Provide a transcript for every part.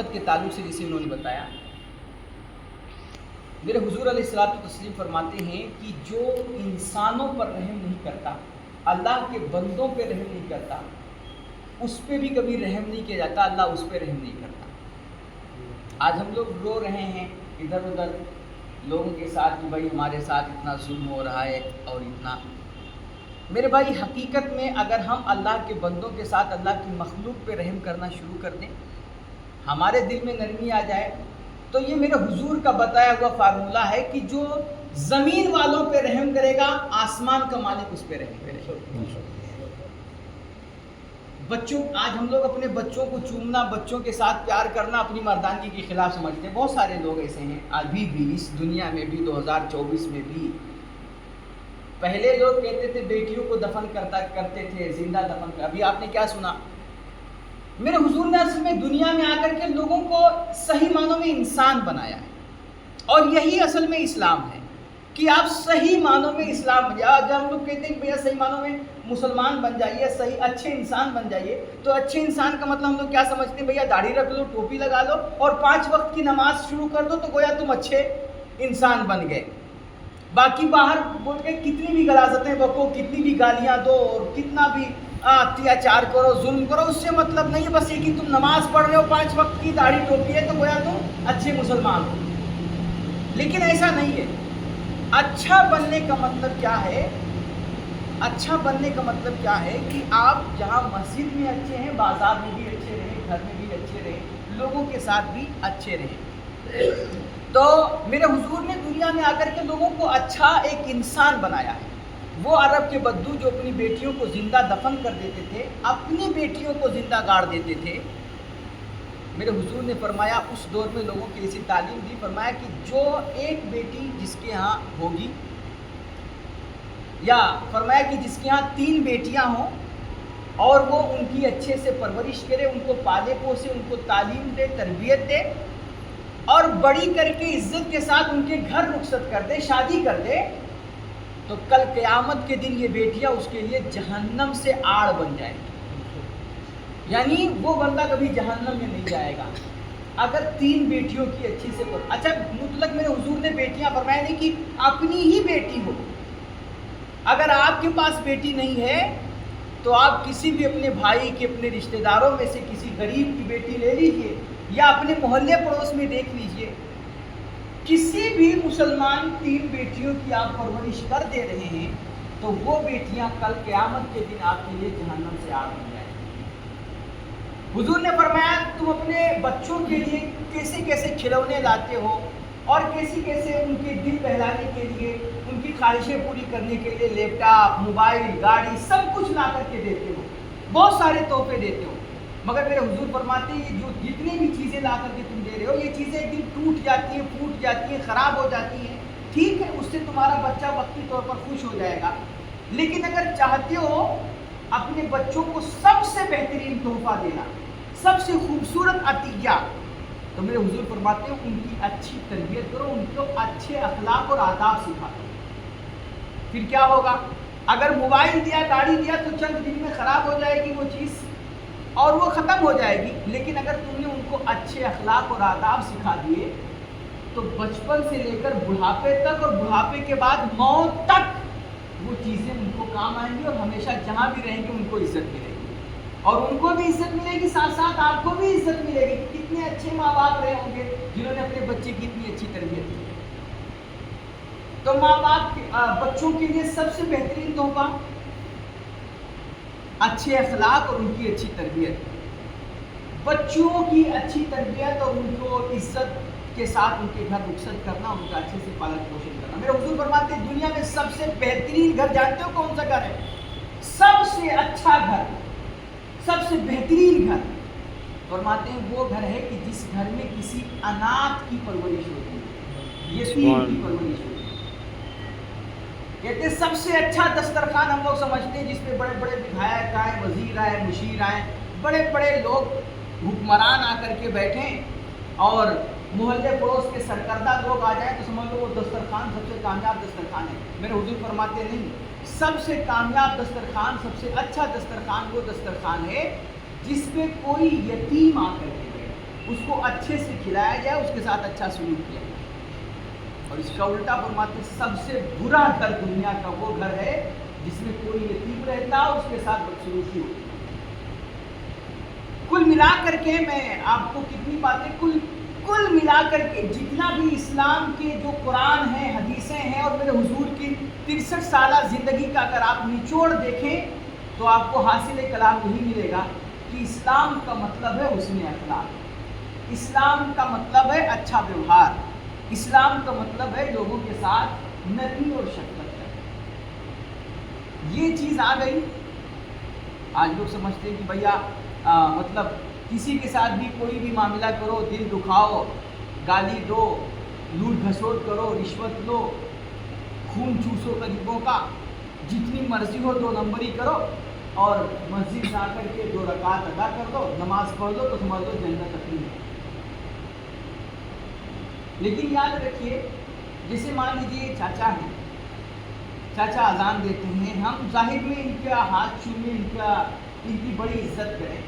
شفقت کے تعلق سے جسے انہوں نے بتایا، میرے حضور علیہ الصلوۃ والتسلیم فرماتے ہیں کہ جو انسانوں پر رحم نہیں کرتا، اللہ کے بندوں پہ رحم نہیں کرتا، اس پہ بھی کبھی رحم نہیں کیا جاتا، اللہ اس پہ رحم نہیں کرتا۔ آج ہم لوگ رو رہے ہیں ادھر ادھر لوگوں کے ساتھ کہ بھائی ہمارے ساتھ اتنا ظلم ہو رہا ہے اور اتنا۔ میرے بھائی حقیقت میں اگر ہم اللہ کے بندوں کے ساتھ اللہ کی مخلوق پہ رحم کرنا شروع کر دیں، ہمارے دل میں نرمی آ جائے، تو یہ میرے حضور کا بتایا ہوا فارمولہ ہے کہ جو زمین والوں پہ رحم کرے گا، آسمان کا مالک اس پہ رحم کرے گا۔ بچوں، آج ہم لوگ اپنے بچوں کو چومنا، بچوں کے ساتھ پیار کرنا اپنی مردانگی کے خلاف سمجھتے ہیں۔ بہت سارے لوگ ایسے ہیں ابھی بھی اس دنیا میں بھی 2024 میں بھی۔ پہلے لوگ کہتے تھے بیٹیوں کو دفن کرتے تھے، زندہ دفن کر۔ ابھی آپ نے کیا سنا؟ میرے حضور نے اصل میں دنیا میں آ کر کے لوگوں کو صحیح معنوں میں انسان بنایا ہے، اور یہی اصل میں اسلام ہے کہ آپ صحیح معنوں میں اسلام بن جائے۔ جب ہم لوگ کہتے ہیں کہ بھیا صحیح معنوں میں مسلمان بن جائیے، صحیح اچھے انسان بن جائیے، تو اچھے انسان کا مطلب ہم لوگ کیا سمجھتے ہیں؟ بھیا داڑھی رکھ لو، ٹوپی لگا لو اور 5 وقت کی نماز شروع کر دو تو گویا تم اچھے انسان بن گئے۔ باقی باہر بول کے کتنی بھی غلاظتیں بکو، کتنی بھی گالیاں دو اور کتنا بھی اتیاچار کرو، ظلم کرو، اس سے مطلب نہیں ہے بس یہ کہ تم نماز پڑھ رہے ہو، 5 وقت کی داڑھی ٹوپی ہے تو گویا تم اچھے مسلمان ہو۔ لیکن ایسا نہیں ہے۔ اچھا بننے کا مطلب کیا ہے؟ اچھا بننے کا مطلب کیا ہے کہ آپ جہاں مسجد میں اچھے ہیں، بازار میں بھی اچھے رہیں، گھر میں بھی اچھے رہیں، لوگوں کے ساتھ بھی اچھے رہیں۔ تو میرے حضور نے دنیا میں آ کر کے لوگوں کو اچھا ایک انسان بنایا ہے۔ وہ عرب کے بدو جو اپنی بیٹیوں کو زندہ دفن کر دیتے تھے، اپنی بیٹیوں کو زندہ گاڑ دیتے تھے، میرے حضور نے فرمایا، اس دور میں لوگوں کی ایسی تعلیم دی، فرمایا کہ جو ایک بیٹی جس کے ہاں ہوگی، یا فرمایا کہ جس کے ہاں 3 بیٹیاں ہوں اور وہ ان کی اچھے سے پرورش کرے، ان کو پالے پوسے، ان کو تعلیم دے، تربیت دے، اور بڑی کر کے عزت کے ساتھ ان کے گھر رخصت کر دے، شادی کر دے، تو کل قیامت کے دن یہ بیٹیاں اس کے لیے جہنم سے آڑ بن جائیں گی۔ یعنی وہ بندہ کبھی جہنم میں نہیں جائے گا اگر 3 بیٹیوں کی اچھی سے اچھا مطلق میرے حضور نے بیٹیاں فرمایا نہیں کہ اپنی ہی بیٹی ہو۔ اگر آپ کے پاس بیٹی نہیں ہے تو آپ کسی بھی اپنے بھائی کے، اپنے رشتہ داروں میں سے کسی غریب کی بیٹی لے لیجئے، یا اپنے محلے پڑوس میں دیکھ لیجئے، کسی بھی مسلمان 3 بیٹیوں کی آپ پرورش کر دے رہے ہیں تو وہ بیٹیاں کل قیامت کے دن آپ کے لیے جہنم سے آگ بن جائیں گی۔ حضور نے فرمایا تم اپنے بچوں کے لیے کیسے کیسے کھلونے لاتے ہو اور کیسے کیسے ان کے دل بہلانے کے لیے، ان کی خواہشیں پوری کرنے کے لیے لیپ ٹاپ، موبائل، گاڑی، سب کچھ لا کر کے دیتے ہو، بہت سارے تحفے دیتے ہو، مگر میرے حضور فرماتے ہیں جو جتنی بھی چیزیں لا کر کے تم دے رہے ہو، یہ چیزیں ایک دن ٹوٹ جاتی ہیں، پھوٹ جاتی ہیں، خراب ہو جاتی ہیں، ٹھیک ہے اس سے تمہارا بچہ وقتی طور پر خوش ہو جائے گا، لیکن اگر چاہتے ہو اپنے بچوں کو سب سے بہترین تحفہ دینا، سب سے خوبصورت عطیہ، تو میرے حضور فرماتے ہیں ان کی اچھی تربیت کرو، ان کو اچھے اخلاق اور آداب سکھاؤ۔ پھر کیا ہوگا؟ اگر موبائل دیا، گاڑی دیا تو چند دن میں خراب ہو جائے گی وہ چیز اور وہ ختم ہو جائے گی، لیکن اگر تم نے ان کو اچھے اخلاق اور آداب سکھا دیے تو بچپن سے لے کر بڑھاپے تک اور بڑھاپے کے بعد موت تک وہ چیزیں ان کو کام آئیں گی، اور ہمیشہ جہاں بھی رہیں گے ان کو عزت ملے گی، اور ان کو بھی عزت ملے گی، ساتھ ساتھ آپ کو بھی عزت ملے گی۔ کتنے اچھے ماں باپ رہے ہوں گے جنہوں نے اپنے بچے کی اتنی اچھی تربیت کی۔ تو ماں باپ بچوں کے لیے سب سے بہترین تحفہ اچھے اخلاق اور ان کی اچھی تربیت، بچوں کی اچھی تربیت اور ان کو عزت کے ساتھ ان کے گھر رخصت کرنا، ان کا اچھے سے پالن پوشن کرنا۔ میرے حضور فرماتے ہیں دنیا میں سب سے بہترین گھر جانتے ہو کون سا گھر ہے؟ سب سے اچھا گھر، سب سے بہترین گھر، فرماتے ہیں وہ گھر ہے کہ جس گھر میں کسی اناتھ کی پرورش ہوتی ہے، یتیم کی پرورش ہوتی ہے۔ کہتے ہیں سب سے اچھا دسترخوان ہم لوگ سمجھتے ہیں جس پہ بڑے بڑے ودھائک آئے، وزیر آئے، مشیر آئے، بڑے بڑے لوگ حکمران آ کر کے بیٹھیں اور محلے پڑوس کے سرکردہ لوگ آ جائیں تو سمجھ لو وہ دسترخوان سب سے کامیاب دسترخوان ہے۔ میرے حضور فرماتے نہیں، سب سے کامیاب دسترخوان، سب سے اچھا دسترخوان وہ دسترخوان ہے جس پہ کوئی یتیم آ کر کے بیٹھے، اس کو اچھے سے کھلایا جائے، اس کے ساتھ اچھا سلوک کیا جائے۔ اور اس کا الٹا فرماتے سب سے برا گھر دنیا کا وہ گھر ہے جس میں کوئی یتیم رہتا ہے، اس کے ساتھ بدسلوکی ہوتی ہے۔ کل ملا کر کے میں آپ کو کتنی باتیں کل ملا کر کے جتنا بھی اسلام کے جو قرآن ہیں، حدیثیں ہیں، اور میرے حضور کی 63 سالہ زندگی کا اگر آپ نچوڑ دیکھیں تو آپ کو حاصل کلام یہی ملے گا کہ اسلام کا مطلب ہے حسن اخلاق، اسلام کا مطلب ہے اچھا ویوہار، اسلام کا مطلب ہے لوگوں کے ساتھ نرمی اور شفقت کرنا۔ یہ چیز آ گئی۔ آج لوگ سمجھتے ہیں کہ بھیا مطلب کسی کے ساتھ بھی کوئی بھی معاملہ کرو، دل دکھاؤ، گالی دو، لوٹ گھسوٹ کرو، رشوت لو، خون چوسو غریبوں کا، جتنی مرضی ہو 2 نمبری کرو، اور مسجد جا کر کے 2 رکعت ادا کر دو، نماز پڑھ دو تو سمجھ دو جنت اپنی ہے۔ لیکن یاد رکھیے، جیسے مان لیجیے چاچا ہیں، چاچا اذان دیتے ہیں، ہم ظاہر میں ان کا ہاتھ چھوئیں، ان کی بڑی عزت کریں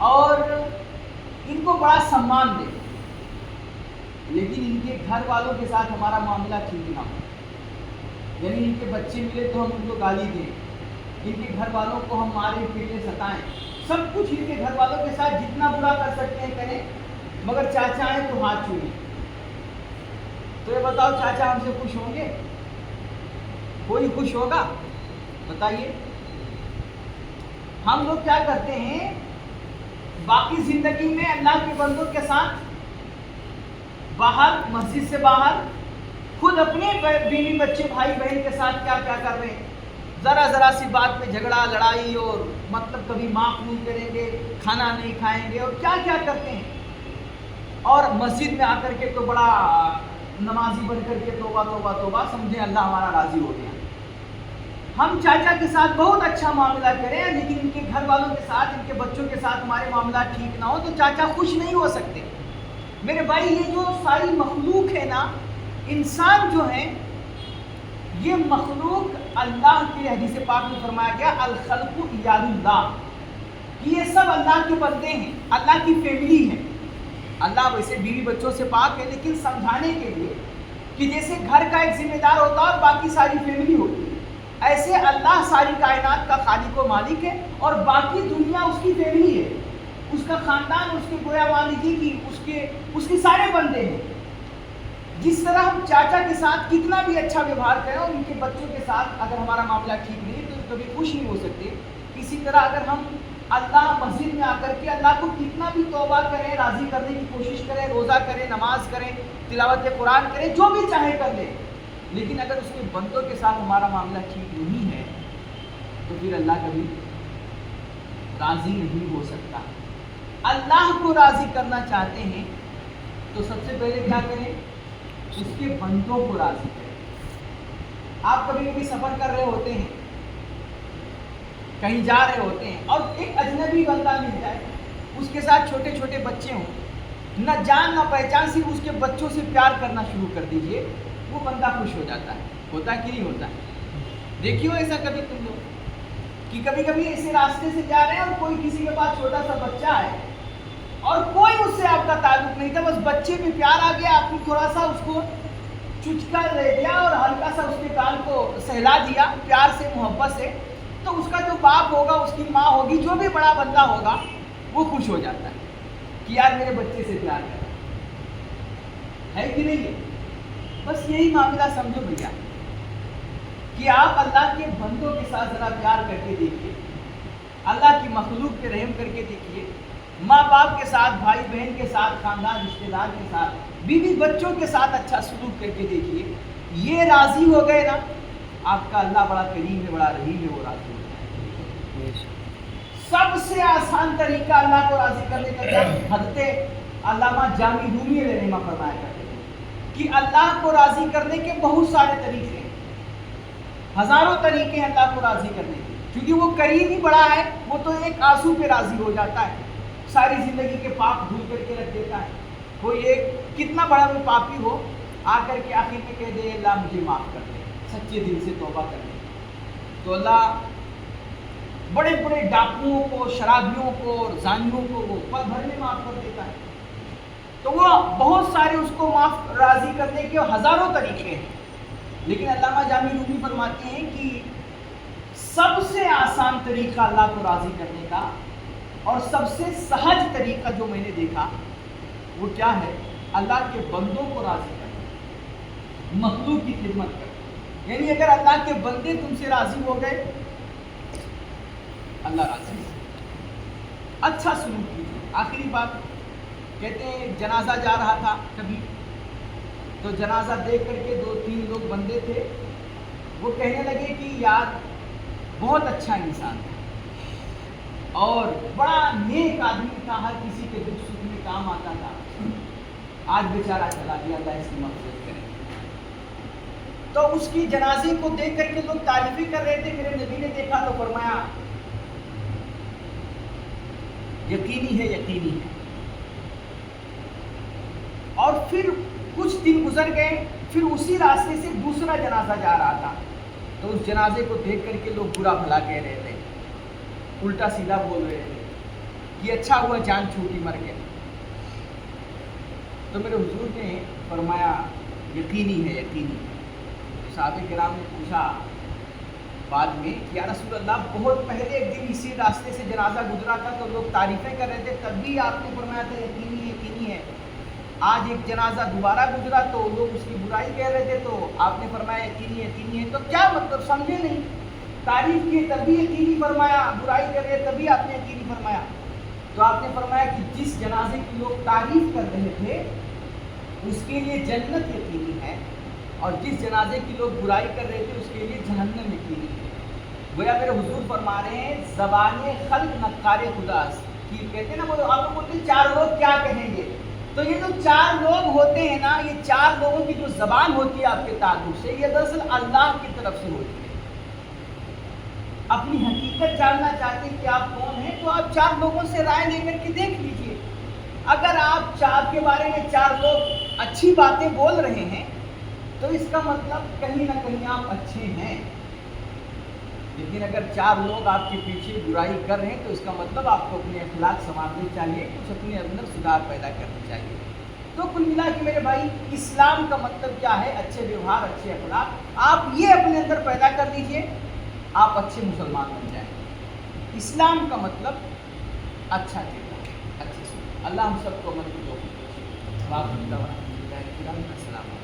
اور ان کو بڑا سمان دیں، لیکن ان کے گھر والوں کے ساتھ ہمارا معاملہ ٹھیک نہ ہو، یعنی ان کے بچے ملے تو ہم ان کو گالی دیں، ان کے گھر والوں کو ہم مارے پیٹے ستائیں، سب کچھ ان کے گھر والوں کے ساتھ جتنا برا کر سکتے ہیں کریں، مگر چاچا ہیں تو ہاتھ چھوئیں۔ تو یہ بتاؤ چاچا ہم سے خوش ہوں گے؟ کوئی خوش ہوگا؟ بتائیے۔ ہم لوگ کیا کرتے ہیں باقی زندگی میں اللہ کے بندوں کے ساتھ باہر، مسجد سے باہر، خود اپنے بیوی بچے بھائی بہن کے ساتھ کیا کیا کر رہے ہیں، ذرا سی بات پہ جھگڑا لڑائی، اور مطلب کبھی معاف نہیں کریں گے، کھانا نہیں کھائیں گے، اور کیا کیا کرتے ہیں، اور مسجد میں آ کر کے تو بڑا نمازی بن کر کے توبہ توبہ توبہ، سمجھیں اللہ ہمارا راضی ہو گیا۔ ہم چاچا کے ساتھ بہت اچھا معاملہ کریں، لیکن ان کے گھر والوں کے ساتھ، ان کے بچوں کے ساتھ ہمارے معاملات ٹھیک نہ ہو تو چاچا خوش نہیں ہو سکتے۔ میرے بھائی، یہ جو ساری مخلوق ہے نا، انسان جو ہے، یہ مخلوق اللہ کی حدیث پاک میں فرمایا گیا الخلق عیال اللہ، کہ یہ سب اللہ کے بندے ہیں، اللہ کی فیملی ہے۔ اللہ ویسے بیوی بچوں سے پاک ہے، لیکن سمجھانے کے لیے کہ جیسے گھر کا ایک ذمہ دار ہوتا ہے اور باقی ساری فیملی ہوتی ہے، ایسے اللہ ساری کائنات کا خالق و مالک ہے، اور باقی دنیا اس کی فیملی ہے، اس کا خاندان، اس کے گویا مان لیجیے کہ اس کے سارے بندے ہیں۔ جس طرح ہم چاچا کے ساتھ کتنا بھی اچھا ویوہار کریں اور ان کے بچوں کے ساتھ اگر ہمارا معاملہ ٹھیک نہیں تو کبھی خوش نہیں ہو سکتے، اسی طرح اگر ہم اللہ مسجد میں آ کر کے اللہ کو کتنا بھی توبہ کریں، راضی کرنے کی کوشش کریں، روزہ کریں، نماز کریں، تلاوت قرآن کریں، جو بھی چاہے کر لیں، لیکن اگر اس کے بندوں کے ساتھ ہمارا معاملہ ٹھیک نہیں ہے تو پھر اللہ کبھی راضی نہیں ہو سکتا۔ اللہ کو راضی کرنا چاہتے ہیں تو سب سے پہلے کیا کریں؟ اس کے بندوں کو راضی کریں۔ آپ کبھی کبھی سفر کر رہے ہوتے ہیں، کہیں جا رہے ہوتے ہیں، اور ایک اجنبی بندہ مل جائے، اس کے ساتھ چھوٹے چھوٹے بچے ہوں، نہ جان نہ پہچان، صرف اس کے بچوں سے پیار کرنا شروع کر دیجئے، وہ بندہ خوش ہو جاتا ہے۔ ہوتا ہے کہ نہیں ہوتا ہے؟ دیکھیے ایسا کبھی تم لوگ کہ کبھی کبھی ایسے راستے سے جا رہے ہیں اور کوئی کسی کے پاس چھوٹا سا بچہ ہے اور کوئی اس سے آپ کا تعلق نہیں تھا، بس بچے پہ پیار آ گیا، آپ نے تھوڑا سا اس کو چچکا دے دیا اور ہلکا سا اس کے کان کو سہلا دیا پیار سے، محبت سے، تو اس کا جو باپ ہوگا، اس کی ماں ہوگی، جو بھی بڑا بندہ ہوگا، وہ خوش ہو جاتا ہے کہ یار میرے بچے سے پیار کر رہا ہے کہ نہیں؟ بس یہی معاملہ سمجھو بھیا کہ آپ اللہ کے بندوں کے ساتھ ذرا پیار کر کے دیکھیے، اللہ کی مخلوق پہ رحم کر کے دیکھیے، ماں باپ کے ساتھ، بھائی بہن کے ساتھ، خاندان رشتہ دار کے ساتھ، بیوی بچوں کے ساتھ اچھا سلوک کر کے دیکھیے، یہ راضی ہو گئے نا، آپ کا اللہ بڑا کریم ہے، بڑا رحیم ہے، وہ راضی ہو گئے۔ سب سے آسان طریقہ اللہ کو راضی کرنے کا کیا؟ حضرت علامہ جامی رومی علیہ رحمہ فرمایا کرتے ہیں کہ اللہ کو راضی کرنے کے بہت سارے طریقے ہیں، ہزاروں طریقے ہیں اللہ کو راضی کرنے کے، کیونکہ وہ کریم ہی بڑا ہے، وہ تو ایک آنسو پہ راضی ہو جاتا ہے، ساری زندگی کے پاپ دھل کر کے رکھ دیتا ہے۔ کوئی ایک کتنا بڑا بھی پاپی ہو، آ کر کے آخر میں کہہ دے اللہ مجھے معاف کر دے، سچے دل سے توبہ کر دے، تو اللہ بڑے بڑے ڈاکوؤں کو، شرابیوں کو اور زانیوں کو وہ پل بھر میں معاف کر دیتا ہے۔ تو وہ بہت سارے اس کو معاف راضی کرنے کے ہزاروں طریقے ہیں، لیکن علامہ جامی رومی فرماتے ہیں کہ سب سے آسان طریقہ اللہ کو راضی کرنے کا اور سب سے سہج طریقہ جو میں نے دیکھا وہ کیا ہے؟ اللہ کے بندوں کو راضی کرنا، مخلوق کی خدمت کرنا۔ یعنی اگر اللہ کے بندے تم سے راضی ہو گئے، اللہ راضی ہے، اچھا سلوک کیجیے۔ آخری بات کہتے ہیں جنازہ جا رہا تھا کبھی، تو جنازہ دیکھ کر کے 2-3 لوگ بندے تھے، وہ کہنے لگے کہ یار بہت اچھا انسان تھا اور بڑا نیک آدمی تھا، ہر کسی کے دکھ سکھ میں کام آتا تھا، آج بیچارہ چلا گیا، اللہ اس کی مغفرت کرے۔ تو اس کی جنازے کو دیکھ کر کے لوگ تعریفیں کر رہے تھے، میرے نبی نے دیکھا تو فرمایا یقینی ہے، یقینی ہے۔ اور پھر کچھ دن گزر گئے، پھر اسی راستے سے دوسرا جنازہ جا رہا تھا، تو اس جنازے کو دیکھ کر کے لوگ برا بھلا کہہ رہے تھے، الٹا سیدھا بول رہے تھے کہ اچھا ہوا جان چھوٹی مر گیا۔ تو میرے حضور نے فرمایا یقینی ہے، یقینی ہے۔ صحابہ کرام نے پوچھا بعد میں کہ یا رسول اللہ بہت پہلے ایک دن اسی راستے سے جنازہ گزرا تھا تو لوگ تعریفیں کر رہے تھے، تب بھی آپ نے فرمایا تھا یقینی ہے، یقینی ہے۔ آج ایک جنازہ دوبارہ گزرا تو لوگ اس کی برائی کہہ رہے تھے تو آپ نے فرمایا یقینی ہے، یقینی ہے۔ تو کیا مطلب سمجھے نہیں؟ تعریف کی تبھی یقینی فرمایا، برائی کر رہے تبھی آپ نے یقینی فرمایا۔ تو آپ نے فرمایا کہ جس جنازے کی لوگ تعریف کر رہے تھے اس کے لیے جنت یقینی ہے، اور جس جنازے کی لوگ برائی کر رہے تھے اس کے لیے جہنم یقینی ہے۔ گویا میرے حضور فرما رہے ہیں زبان خلق نقار خدا کی، کہتے ہیں نا وہ آپ کو بولتے ہیں 4 لوگ کیا کہیں گے، تو یہ جو 4 لوگ ہوتے ہیں نا، یہ 4 لوگوں کی جو زبان ہوتی ہے آپ کے تعلق سے، یہ دراصل اللہ کی طرف سے ہوتی ہے۔ اپنی حقیقت جاننا چاہتے ہیں کہ آپ کون ہیں تو آپ 4 لوگوں سے رائے لے کر کے دیکھ لیجئے۔ اگر آپ 4 کے بارے میں 4 لوگ اچھی باتیں بول رہے ہیں تو اس کا مطلب کہیں نہ کہیں آپ اچھے ہیں، لیکن اگر 4 لوگ آپ کے پیچھے برائی کر رہے ہیں تو اس کا مطلب آپ کو اپنے اخلاق سنوارنے چاہیے، کچھ اپنے اندر سدھار پیدا کرنا چاہیے۔ تو کل ملا کے میرے بھائی اسلام کا مطلب کیا ہے؟ اچھے ویوہار، اچھے اخلاق۔ آپ یہ اپنے اندر پیدا کر لیجئے، آپ اچھے مسلمان بن جائیں۔ اسلام کا مطلب اچھا کردار، اچھے سے۔ اللہ ہم سب کو عمل کی توفیق دے۔ السلام